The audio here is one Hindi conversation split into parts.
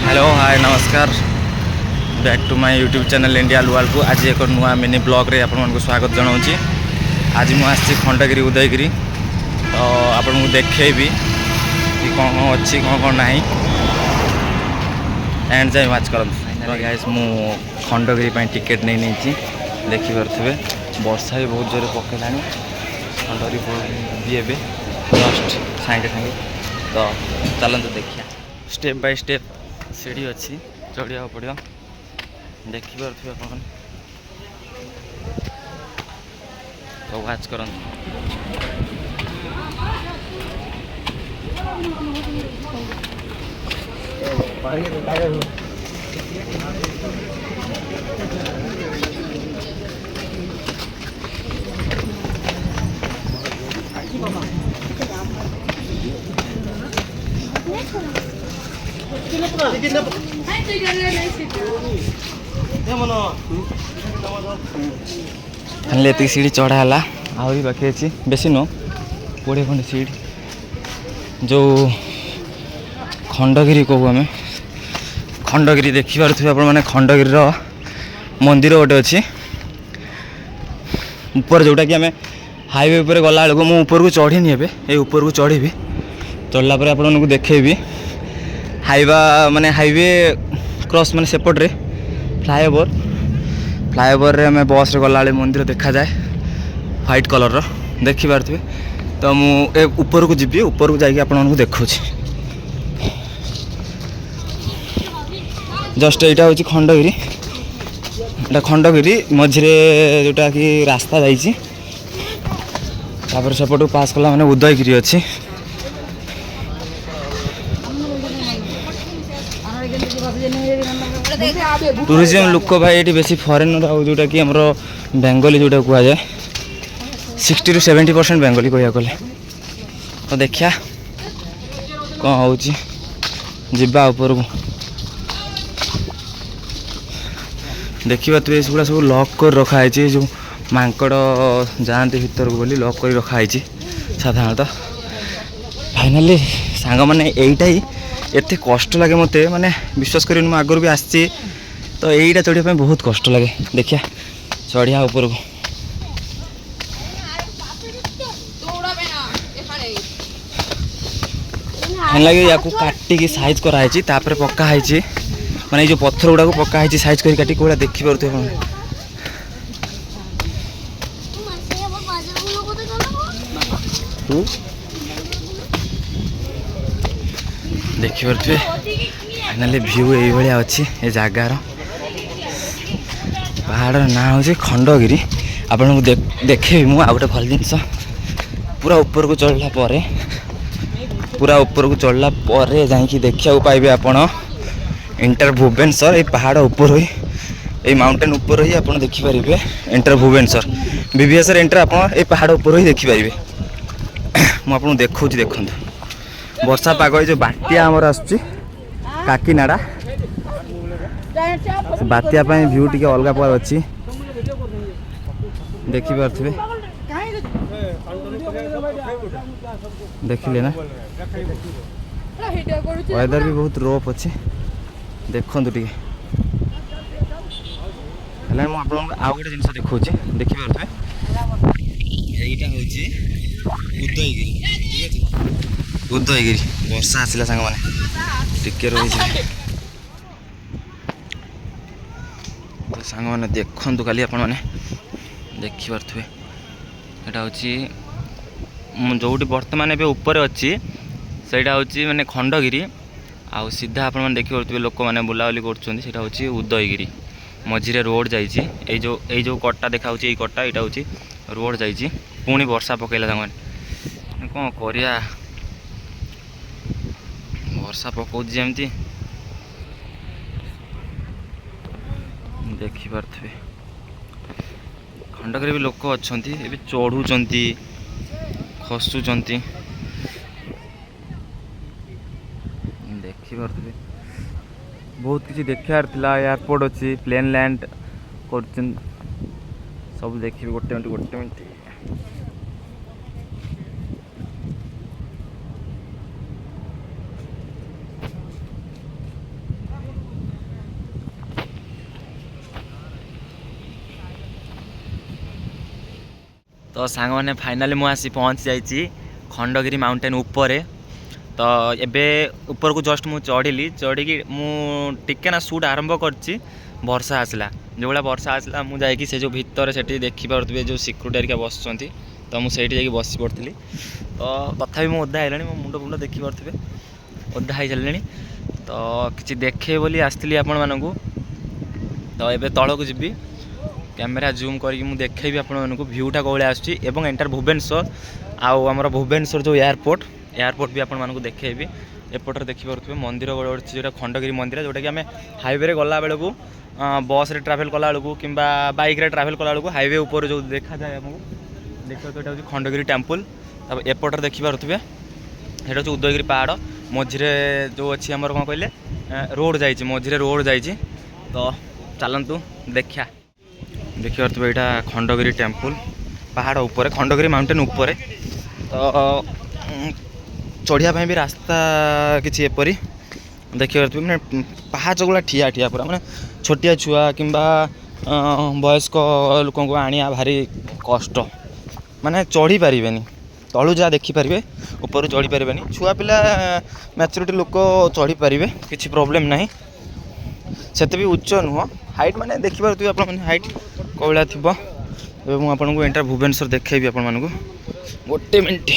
हेलो हाय नमस्कार back to my YouTube channel India लुआल को आज एक नुआ मिनी ब्लॉग रे आपन को स्वागत जनाऊँगी। आज मुझे खंडगिरी उदयगिरी तो आपन को देखेबी कि कौन कौन अच्छी कौन ना एंड जाए वाच कर गाइस मु खंडगिरी टिकेट नहीं नहीं देखिपे वर्षा भी बहुत जोर पकेला खंडगिरी भी जस्ट सागे सागे तो चलते देखिए स्टेप बाय स्टेप सीढ़ी अच्छी चढ़िया पड़ो देखिपे आप तो वाच कर ये सीढ़ी चढ़ाला आहरी बाकी अच्छी बेसी नुह 20 खंड सीढ़ी जो खंडगिरी कहू आम खंडगिरी देखिपे आप खंडगिरी मंदिर गोटे अच्छी ऊपर जोटा कि आम हाईवे उपर गला बेलू मुझे ऊपर को चढ़ीनी ए ऊपर को चढ़ी चढ़ला आपको देखेबी हाईवा माने हाईवे क्रॉस माने सेपटे फ्लाईओवर रे आम बस रे गला मंदिर देखा जाए व्हाइट कलर देखिपे तो मुझे ऊपर को जी ऊपर को जाकि आपको देखा जस्ट यहाँ हूँ खंडगिरी एटा खंडगिरी मझे जोटा कि रास्ता जाइए सेपटू पास कला मैंने उदयगिरी अच्छी टूरिज्म लोक भाई ये बेसी फरेनर जोटा कि आमर बेंगली जोटा कह जाए 60 to 70% बेंगली कह गले तो देखिया कौन हो जीवा ऊपर को देखिए तो ये सब लॉक कर रखाई जो मांकड़ जाते भर को बोली लॉक कर रखाई साधारणतः फाइनाली सांग मैंने यहीटा ही एत कष्ट लगे मत माने विश्वास कर आगर भी आसी तो यहीटा चढ़ाई बहुत कष्ट लगे देखिया चढ़िया ऊपर को लगे या काटिकी साइज कराई पकाई माने जो पत्थर गुड़ा को पकाई साइज कर काटी कोड़ा देखि पारते देखिपे फाइनाली व्यू ये अच्छी ये जगार पहाड़ ना हूँ खंडगिरी आपको देखेबी मुझे आ गए भल जिनस पूरा ऊपर को चढ़ला पूरा ऊपर को चढ़ला जाकि देखा पाइबे आपण इंटर भुवनेश्वर ये पहाड़ ऊपर ही ये माउंटेन ऊपर ही आप देखिपारे इंटर भुवनेश्वर विभीएसआर इंटर आप पहाड़ ऊपर ही देखिपारे मुझे देखा देखु वर्षा पाग जो बात्या आमर आसुची काकीनाडा बात्या व्यू टी अलग प्रकार अच्छी देखिपे देखिले ना वेदर भी बहुत रोफ अच्छी देखु टे आउ गोटे जिन देखा देखिपे यहीटा हूँ उदयगिरी वर्षा आसला सांग मैंने टिके रही सांग मैंने देखु खाली आपण मैंने देखिपे यहाँ हूँ जो बर्तमान ए ऊपर अच्छी से माने खंडगिरी आउ सीधा आप देखिपे लोक मैंने बुलाबुली कर उदयगिरी मझे रोड जाइए जो कट्टा देखा कट्टा यहाँ हूँ रोड जाइए पुणी वर्षा पकेला सांग कौन करिया वर्षा पकाउछ जमती देखिपे खंडगिरी भी लोक अच्छा ये चढ़ुंट खसुंट देखिपे बहुत किसी देखार एयरपोर्ट अच्छी प्लेन लैंड कर सब देखिए गोटे मिनट तो सांग मैंने फाइनाली मुझे आसी पहुँची जाइए खंडगिरी माउंटेन उपरे। तो एबे ऊपर को जस्ट मुझे चढ़ी चढ़ी मुझे ना सुट आरंभ कर वर्षा आसला जो भाया वर्षा आसला मुझे से जो भितर से देखिपे जो सिक्यूरीटी बस तो मुझे बस पड़ी तो तथा मुझे ओदा है मो मुंड मुंड देखिपे ओदा हो सारे तो किसी देखे बोली आसती आपण मानू। तो ये तल को जी कैमेरा जूम करके देखेबी आपण भ्यूटा कौन आसूँ एवं एंटर भुवनेश्वर आमर भुवनेश्वर जो एयरपोर्ट भी आपण देखेबी। एपटर देखिपे मंदिर गोटे जो खंडगिरी मंदिर जोटा कि आम हाईवे गला बेलू बस रे ट्रैवल कला बेलू कि बाइक रे ट्रैवल कला बेलू हाईवे ऊपर जो देखा जाए आमको देखिए यहाँ खंडगिरी टेम्पल। तब एपटर देखिपे ये हूँ उदयगिरी पहाड़ मझे जो अच्छी आमर कौन कहले रोड जाइए मझे रोड जाइए। तो चलतु देखा देखिए यहाँ खंडगिरी टेम्पल पहाड़ ऊपर खंडगिरी माउंटेन ऊपर। तो चढ़िया भी रास्ता किसी एपरी देखिए मैंने पहाच गुला ठिया ठिया पूरा मैंने छोटिया छुआ कि वयस्क लोक आनिया भारी कष्ट माने चढ़ी पारे तलू जहाँ देखिपारे ऊपर चढ़ी पारे छुआ पिला मैच्योरिटी लोक चढ़ी पारे किसी प्रोब्लेम ना से भी उच्च नुह हाइट माने देखिपे आप हाइट कौला थी। मुझे एंटर भुवनेश्वर देखेबी आपण मानू गोटे मिनट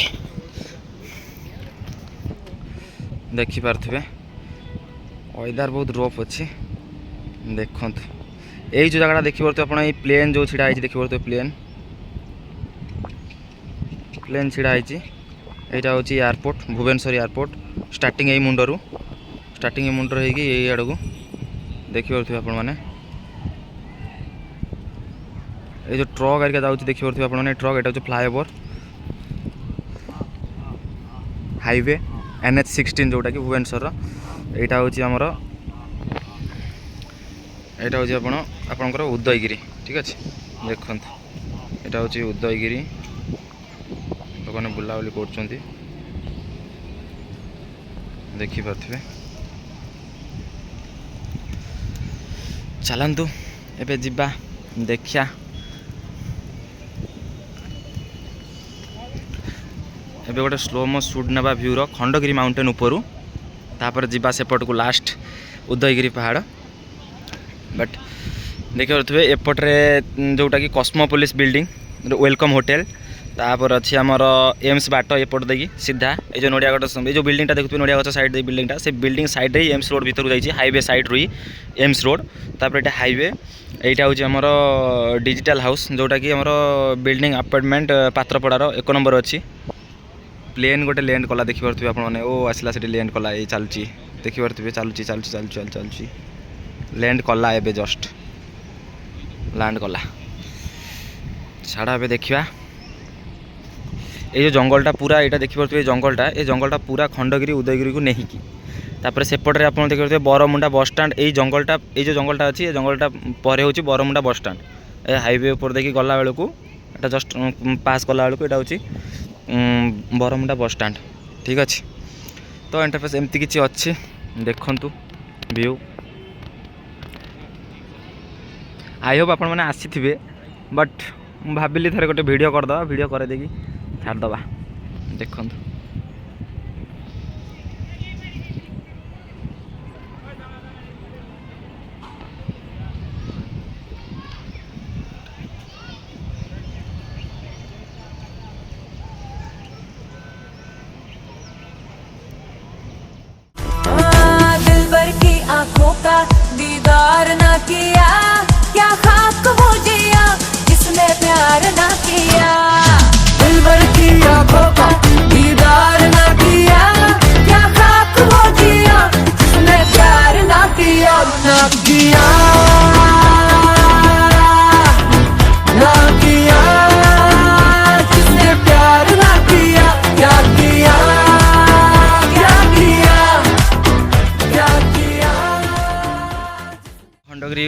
देखिपे वेदर बहुत रफ अच्छी देखु यही जो जगह देखिपे आप प्लेन जो छिड़ा देखिपे प्लेन छिड़ा यहाँ हूँ एयरपोर्ट भुवनेश्वर एयरपोर्ट स्टार्टिंग यही मुंडरू स्टार्टिंग मुंडर होगी आड़ को देखिपे आपण मैंने ये जो ट्रक आरिका जाऊँ देखिपे आप ट्रक यहाँ हूँ फ्लाईओवर हाईवे NH16 जोटा कि भुवनेश्वर यहाँ हूँ आमर यहाँ हूँ आपणकर उदयगिरी ठीक अच्छे देखते यहाँ हूँ उदयगिरी लोक मैंने बुलाबुली कर देखिपे चलतु एबे जिबा देखिया एबे गोटे स्लोमो शूट नेबा भ्यूर खंडगिरी माउंटेन उपरू तापर जिबा सेपट को लास्ट उदयगिरी पहाड़ बट देखिए एपट्रे जोटा कि कस्मोपोलिस बिल्डिंग वेलकम होटेल तापर अच्छी आमर एम्स बाट एपट देखिए सीधा ये जो नड़िया गछ ये जो बिल्डिंगटा देखुए नड़िया गछ साइड बिल्डिंगटा से बिल्डिंग साइड रे एम्स रोड भीतर जाइए हाईवे साइड रही एम्स रोड तापर ये हाईवे यहाँ हूँ आमर डिजिटल हाउस जोटा कि आमर बिल्डिंग अपार्टमेंट पात्रपड़ार 1 नंबर अच्छी प्लेन गोटे लैंड कला देखिपे आपने ओ आसला से लैंड कला ये चलुची देखिपे चलुची चलुची चलुची चलुची लैंड कला एबे जस्ट लैंड कला छाड़ा एबे देखिया ये जो जंगलटा पूरा यहाँ देखिपे जंगलटा पूरा खंडगिरी उदयगिरी को नहीं कि तापर सेपटे आप देखिए बरमुंडा बस स्टाण्ड ये जंगलटा ये जो जंगलटा अच्छी जंगलटा पर हूँ बरमुंडा बस स्टाण्ड ए हाईवे ऊपर देखिए गला बेलू यहाँ जस्ट पास कला बेलू यहाँ हूँ बरमुंडा बस स्टाण्ड ठीक अच्छे। तो इंटरफेस एमती किसी अच्छी देखु व्यू आई होप आपण मैंने आसी बट भाविली थे गोटे वीडियो करदे वीडियो कर देगी छाड़दबा देखु आँखों का दीदार ना किया क्या खाक हो जिया जिसने प्यार ना किया दिलबर की आँखों का दीदार ना किया क्या खाक हो जिया जिसने प्यार ना किया ना किया ना किया जिसने प्यार ना किया क्या किया खंडगिरी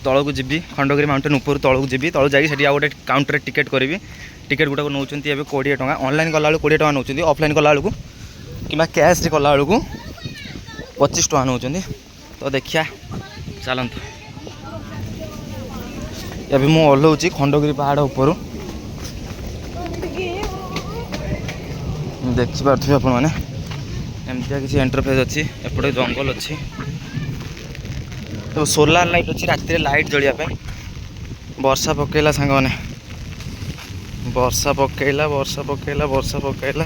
तल को जी खंडगिरी माउंटेन ऊपर तल को जी तल जा गोटे काउंटर टिकेट करी टिकेट गुटाक नौ 20 टଙ୍କା ऑनलाइन कला 20 टଙ୍କା नौ ऑफलाइन कला कि कैश कला 25 टଙ୍କା नौ। तो देखिया चलतु अभी मुझे ओह्लौची खंडगिरी पहाड़ ऊपर देखिपे आपण मैंने एमती किसी एंटरप्राइज अच्छी एपटे जंगल अच्छी तो सोलार लाइट अच्छी राति लाइट जलिया वर्षा पकेला सांग मैंने वर्षा पकेला वर्षा पकेला वर्षा पकेला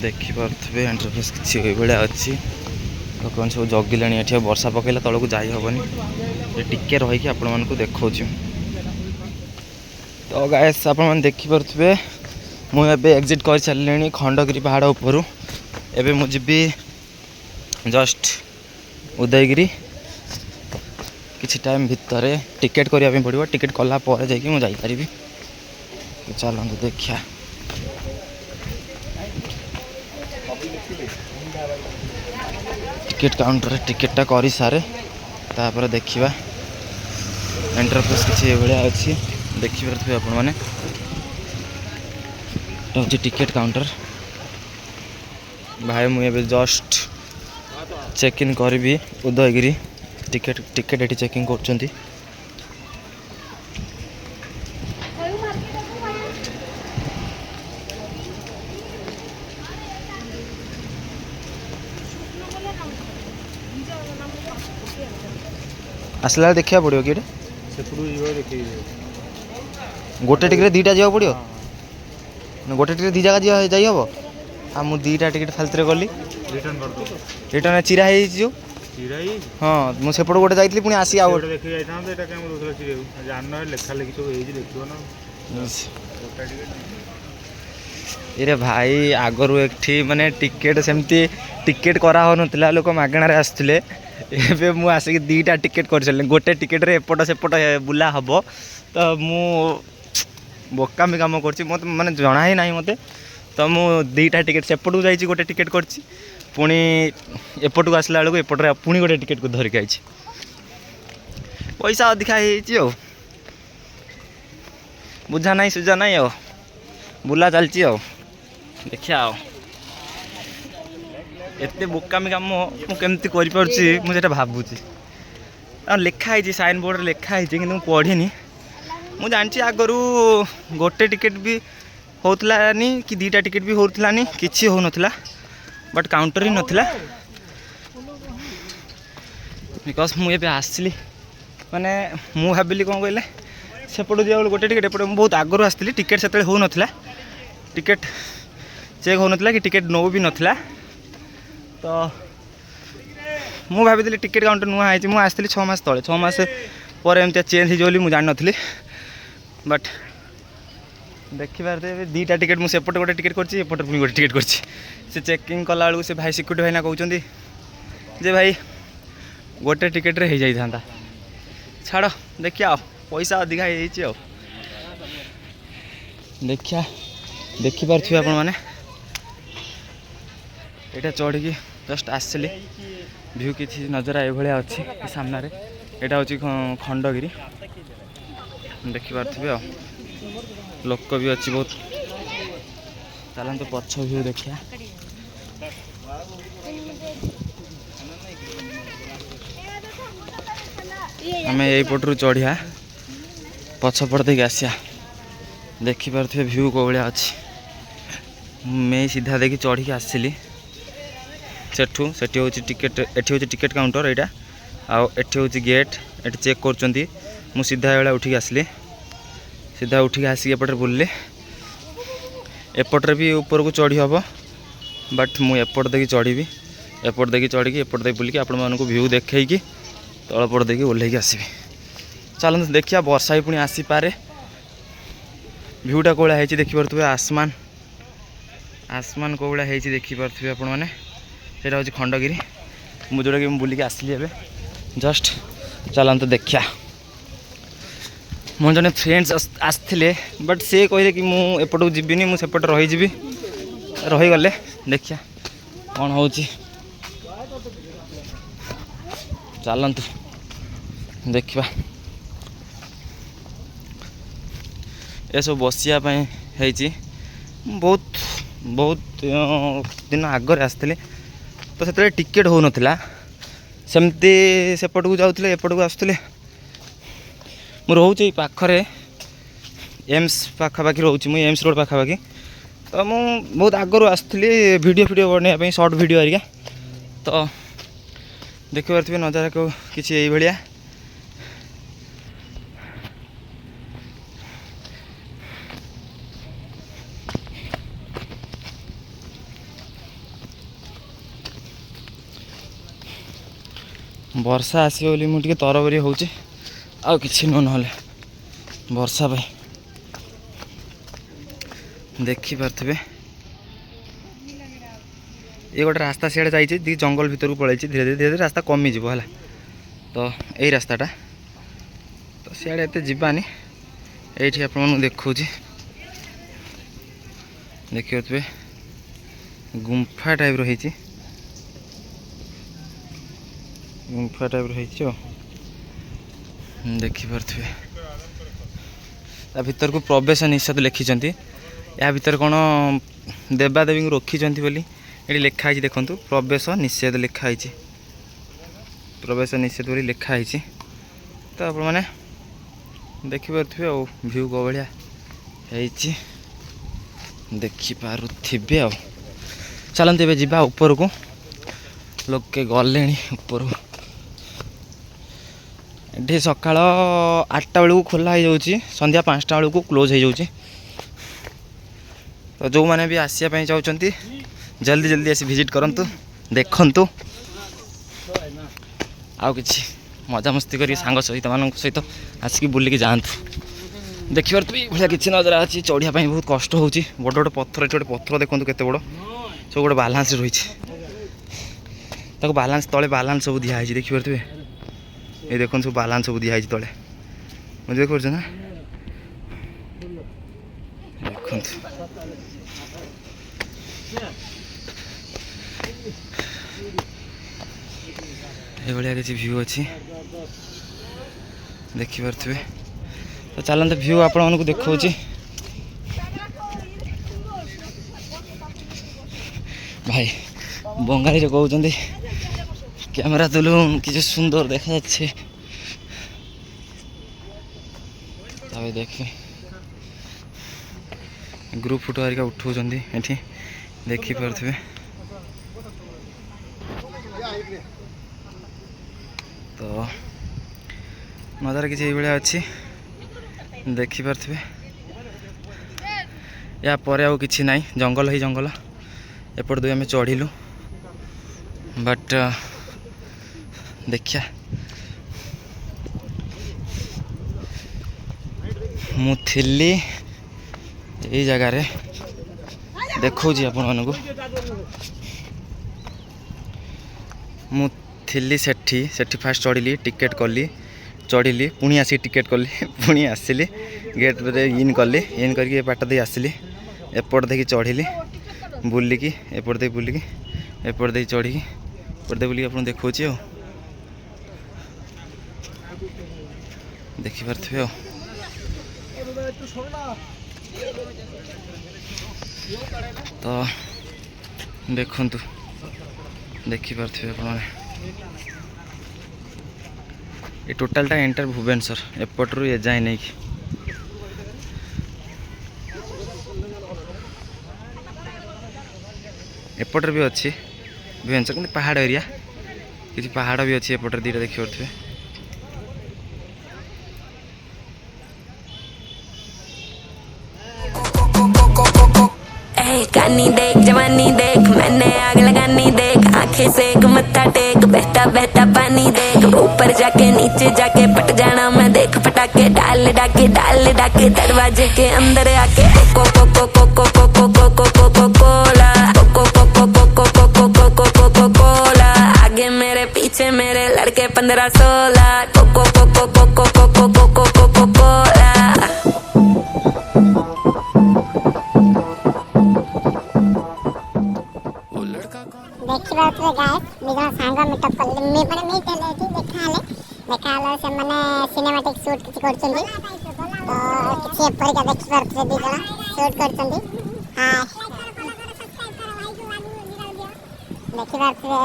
देखिपे एंटरप्राइज किसी भाया अच्छी लोक सब जगिला ये वर्षा पकेला तौक जा हेनी टिके रहीकि आपण मानक देखा तो गाइस आपण मैंने देखिपे मुझे एग्जिट कर सारे खंडगिरी पहाड़ उपरू एबे मुझे जस्ट उदयगिरी किसी टाइम भितर टिकेट करने पड़ो टिकेट कला जापरि चलते देखा टिकेट काउंटर टिकेटा कर सारे तापर देखा एंटरप्राइज किसी भाया अच्छी देखिपे आपण मैंने हूँ टिकेट काउंटर भाई मुझे जस्ट चेक इन करी उदयगिरी टिकेट ये चेकिंग कर आसला देखा पड़ो कि गोटे टिकेट दीटा जावा पड़ो गोटे टिकेट दी जगह जाई हम आ मु दीटा टिकेट फालतरे गली रिटर्न चिरा हो हाँ मुझे गोटे जाइए पुणी आसी ये भाई आगरू एक माने टिकेट सेमती टिकेट करा हो नथिला लोक मागणार आसुले एबे मु आसिक दीटा टिकेट कर सारे गोटे टिकेट रे एपट सेपट बुला हम तो मु बोकामी काम कर माने जना ही नहीं मते तो मु दीटा टिकेट सेपट को जाइए गोटे टिकेट कर पुणी एपट को आसला बेलू एपटे पुणी गोटे टिकेट को धरिक आई पैसा अधिका हो बुझा नहीं सुझा नहीं आ बुला चलती देखिया एते बोकामी काम मुझे कर भावुची लिखाई साइन बोर्ड लिखाई कि पढ़ीनी मुझे जानी आगरू गोटे टिकेट भी होतलानी कि दीटा टिकेट भी होतलानी किसी हो नथिला बट काउंटर ही नथिला बिकज मुझे आसली माने मु भाविली कौन कहले सेपटू जा गोटे टिकेट एपटे बहुत आगरू आसती टिकेट से हो नथिला टिकेट चेक हो नथिला कि टिकेट नौ भी नथिला तो मु भाभी टिकेट काउंटर नुआ है मुझे आसती 6 मास तले 6 मास पर एमती चेंज हो जान नी बट देखिए दीटा टिकेट मुझे सेपटे गोटे टिकेट करपटे पुणी गोटे टिकेट कर चेकिंग कला बेलू से भाई सिक्यूरीटी भाईना कहते जे भाई गोटे टिकेट रे हो जाता छाड़ देखिया पैसा अधिका हो देखिया देखिपे आपण मैंने यहाँ चढ़ी जस्ट आसली व्यू किसी नजर ये अच्छी सामने यहाँ हूँ खंडगिरी देखिपे आ लोक भी अच्छी बहुत चलते पछ व्यू देखिया आम यहीपटू चढ़िया पछपट देख आसिया देखिपे व्यू कौ भाया अच्छी मैं सीधा देखी चढ़ी आसली सेठू सेठी हूँ टिकेट एठी हूँ टिकेट काउंटर यहाँ आठ हूँ गेट ये चेक कर मु सीधा बेला उठिक आसली सीधा उठिक आसिक एपटे बुलली एपट्रे भी ऊपर को चढ़ी हम बट मु एपट देखी चढ़ी एपट देखी चढ़ी एपट देख बुलिकी आपण मानक व्यू देखी तलपट देखी ओह्लैक आसबि चलते देखिया वर्षा भी पुणी आसीपे भ्यूटा कौड़ा है देखिपे आसमान आसमान कौड़ा है देखिपे आपण मैंने यहाँ हूँ खंडगिरी मुझे जोटा कि बुलिकी आसली एबे जस्ट चलते देखिया मोर जने फ्रेंड्स आसते बट से कहले कि मुझे एपटू जीविनी मुझे सेपटे रहीजी रहीगले देखिया कौन हो चलतु देखा ये सब बसियापी बहुत बहुत दिन आगे आसते तो से टिकेट हो नाला सेमती सेपट को जाऊे एपट को आसुले मु रोचे पाखरे एम्स पाखापाखि रोच मुझे एम्स रोड पाखापाखि तो मु बहुत आगु आसती वीडियो वीडियो बनाई सर्ट वीडियो हरिका तो देखिपे नजारा को किसी यही भाया वर्षा आसो बोली मुझे तरबरी हो कि ना वर्षा पाई देखिपे ये गोटे रास्ता सियाड़े जाइए जंगल भितर को पलैची धीरे धीरे धीरे धीरे रास्ता कमिज है तो यही रास्ताटा तो सियाड़े एत जावानी ये आप देखा देखिए गुंफा टाइप रही गुंफा टाइप रही देखिपे भीतर को प्रवेश निषेध लिखिं या भीतर कौन देवादेवी रखिंट बोली ये लिखाई देखूँ प्रवेश निषेध लिखाई प्रवेश निषेध बोली लिखाई तो आप मैंने देखिपे भ्यू को भाया देखिपे आ चलते ए जा ऊपर को लोके गले ऊपर ये सका 8टा बेलू खोला हो संध्या 5टा बेलू क्लोज हो तो जो मैंने भी आसापी चाहते जल्दी जल्दी आसी विजिट करंतु देखंतु आउ कि मजा मस्ती करी सांग सहित मान सहित आसिक बुलिकी जातु देखिए भाया कि नजर अच्छी चढ़ाई बहुत कष्ट हो बड़ बड़ पत्थर ये पत्थर देखो केते बड़ सब गोटे बालांस रही बालांस तले बालांस सब दिखाई देखिपे ये देखो सब बालांस सब दिखाई तले मुझे देख पार्छ ना देखो ये भाया किसी व्यू अच्छी देखिपे तो चलते व्यू आपण को देखा भाई बंगाली जो कहते कैमरा तुलुन कि सुंदर देखा जाच्छे तबे देखे ग्रुप फोटो हरिका उठाऊँ ये देखिपे तो नजारा किसी भाया अच्छी देखिपे या पर आउ किछि नाई जंगल ही जंगल एपट दु आम चढ़िलु बट देखिया मु थिली यही जगार देखा आपण मानक मु थिली सेठी फास्ट चढ़ी टिकेट कली चढ़ी पुणी आसी टिकेट कली पुणी आसली गेट इन कली इन करके बाट दे आसली एपट देखी चढ़ी बुलिकी एपट दे बुलिकी एपट दे चढ़ी एपट दे बुलिकी आप देखा देखिपे तो देखु देखिपे आप ये टोटालटा एंटर भुवनेश्वर एपट्रु ए जाए नहीं एपटर भी अच्छी भुवनेश्वर कि पहाड़ एरिया किसी पहाड़ भी अच्छी एपटर दीटा देखिपे कानी देख जवानी देख मैंने आग लगानी देख आंखें सेक मत्था टेक बहता बहता पानी देख ऊपर जाके नीचे जाके पट जाना मैं देख पटाके डाल डाके दरवाजे के अंदर आके को कोला कोला आगे मेरे पीछे मेरे लड़के 15-16 कोला देखा गायक निज सांग मीटअप कले मैंने देखा से मैंने सिनेमाटिक शूट किसी कर तो किसी एपरिका देखिपे दी जन शूट कर ଦେଖିପାରୁଥିବେ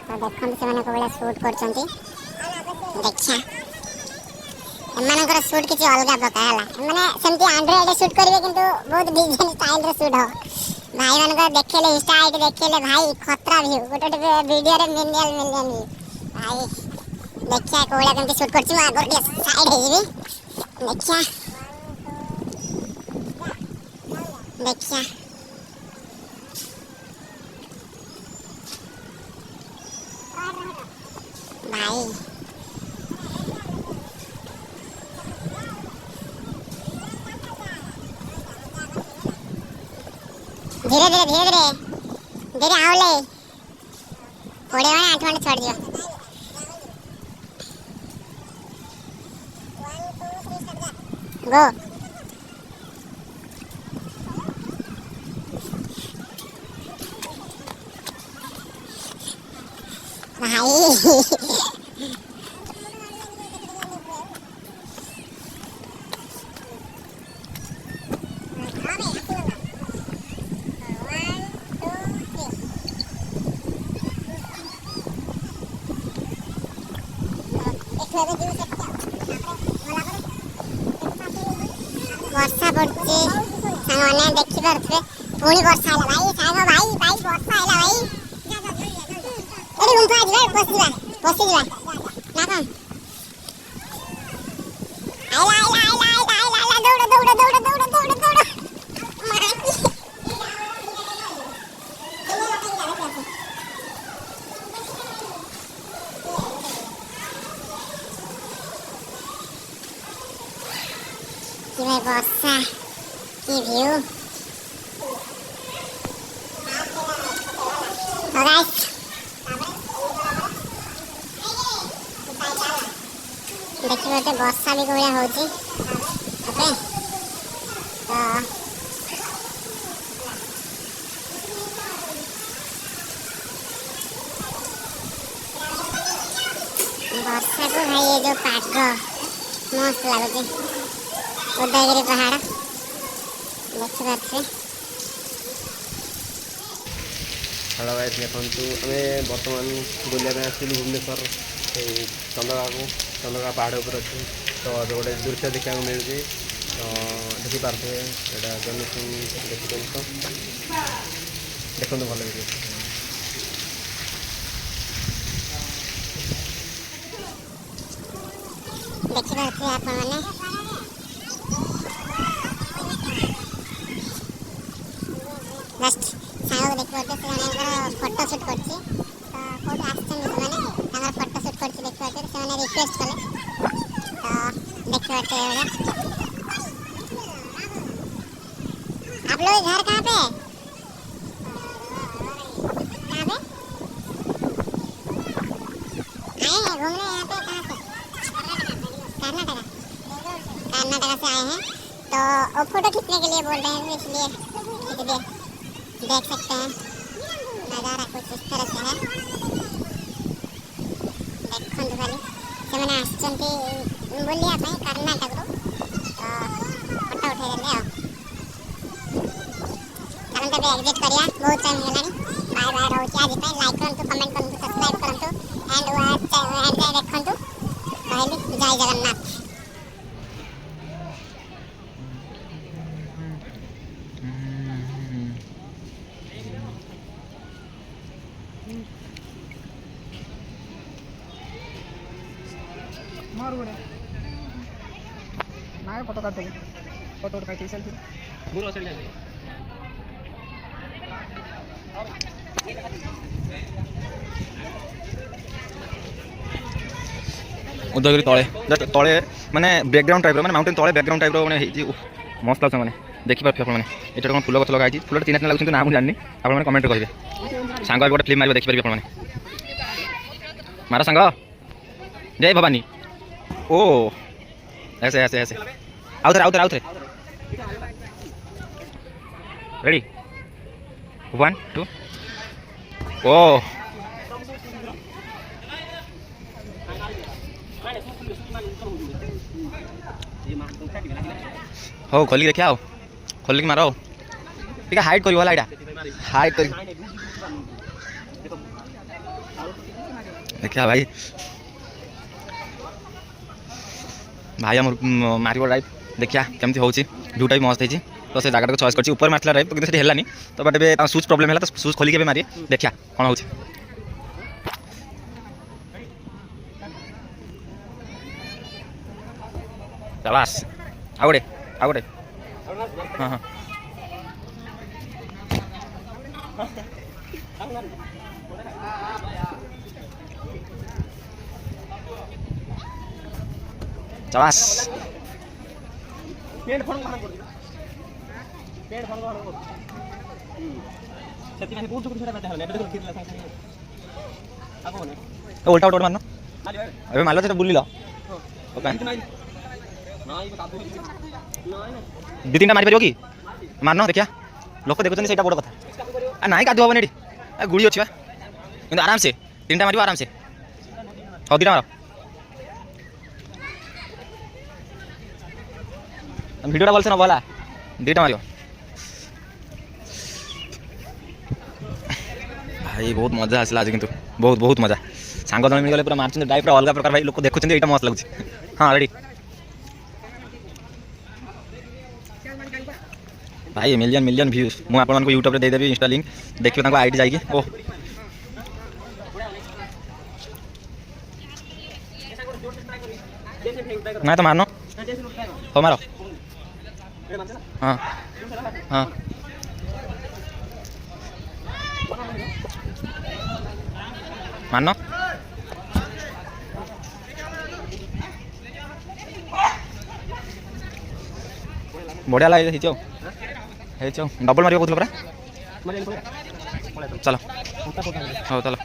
ତ ଦେଖନ୍ତୁ ସେମାନେ କୋଉ ଭଳିଆ ସୁଟ୍ କରୁଛନ୍ତି। ଦେଖିଆ ଏମାନଙ୍କର ସୁଟ୍ କିଛି ଅଲଗା ପ୍ରକାର ହେଲା। ଏମାନେ ସେମିତି ଆଣ୍ଡ୍ରଏଡ୍ ସୁଟ୍ କରିବେ କିନ୍ତୁ ବହୁତ ଡିଜାଇନ ଷ୍ଟାଇଲର ସୁଟ୍ ହବ। ଭାଇମାନଙ୍କର ଦେଖେଇଲେ ଇନଷ୍ଟା ଆଇଡି ଦେଖେଇଲେ ଭାଇ ଖତରା ଭିଉ ଗୋଟେ ଗୋଟେ ଭିଡ଼ିଓରେ ମିଲିୟନ ଭିଉ ଭାଇ। ଦେଖିଆ କୋଉ ଭଳିଆ କେମିତି ସୁଟ୍ କରୁଛି। ମୁଁ ଆଗରୁ ଟିକେ ସାଇଡ୍ ହେଇଯିବି। ଦେଖିଆ ଦେଖିଆ ଭାଇ धीरे धीरे धीरे धीरे धीरे आवले पड़े माने 8 मिनट छोड़ दियो। गो भाई वर्षा पड़ছে सामने देखि पारथबे पुणी वर्षा आइला भाई साग भाई भाई वर्षा आइला भाई एडी गुंफा आइला पसिबा ना कम आइला दौड़ दौड़ दौड़ दौड़ दौड़ दौड़ कि भाई वर्षा की व्यू गाइस देखिए वर्षा भी कोई होची ओके तो वर्षा को भाई ये जो पाग मस्त लगुच उदयगिरी पहाड़ देखी पारे। हेलो गाइस देखु आम बर्तमान बुलाया आसलु भुवनेश्वर चंद्रगा पहाड़ उपर अच्छे तो गोटे दृश्य देखा मिलूँ तो देखिपारे यहाँ जन सिंह देखते तो देखते भल वीडियो देखिए आप जस्ट साग देखिए फोटो शूट कर फोटो शूट कर रिक्वेस्ट कले तो देखिए आप लोग घर कहाँ पे आए हैं घूमने यहाँ पे कहाँ से कर्नाटका से आए हैं तो फोटो खींचने के लिए बोल रहे हैं इसलिए देख सकते हैं नज़ारा कुछ इस तरह से है। देखो खाली से मैंने बुलिया कर्नाटक तो फोटो उठे चलते एग्जिट करिया बहुत टाइम होगा बाय बाय रोचे आज लाइक करंतु कमेंट करंतु सब्सक्राइब करंतु एंड देखंतु कहली जय जगन्नाथ। मार बड़े ना फोटो काट फोटो काट सेल्फी बुरो सेल जाए उदयगिरी तले जस्ट तले माने बैकग्राउंड टाइप माने माउंटेन तले बैकग्राउंड टाइप माने मस्त लाग मैंने देखिए आपने ये कौन फूल गच लगे फूल चिन्ह लगे ना मुझे जानी आपने कमेंट करेंगे सांग गोटे फिल्म मार देखिए आपने मारा सांग जय भवानी ओ ऐसे ऐसे ऐसे आउ थे रेडी 1 2 ओ हो खोलिक देखिया हो खोलिक मार टे हाइट कर एटा हाइट कर देखिया भाई भाई आम मार ड्राइव देखिया केमती हो व्यूटा भी मस्त होती तो से जगह चॉइस कर ऊपर मारला ड्राइव तो किसी हेलानी तो बट ए सुज प्रॉब्लम है तो सुज खोलिक मारे देखिया कौन हो शाबाश आउ गोटे हाँ हाँ शाबाश उल्टा उल्टा मारना अबे मारलो तो बुलिल दी तीन मारी पार कि मारन देखिया लोक देखुन से बड़ कथा ना कादू हम ये गुड़ी अच्छी कि आराम से तीन मार आराम से हाँ दीटा मार भिडियोटा भलसे नब है दीटा मार भाई बहुत मजा आसला आज किंतु बहुत बहुत मजा सांग जन मिलगले पूरा मार्च ड्राइव अलग प्रकार भाई लोक देखुं ये मस्त लगुच हाँ रेडी भाई मिलियन मिलियन व्यूज मुझे आपको यूट्यूब दे देवी इंस्टा लिंक देखिए आईडी जाइए ओह ना तो मारनो हो मारो हाँ हाँ मारनो बढ़िया लगे डबल मार कौन परा चलो हाँ चलो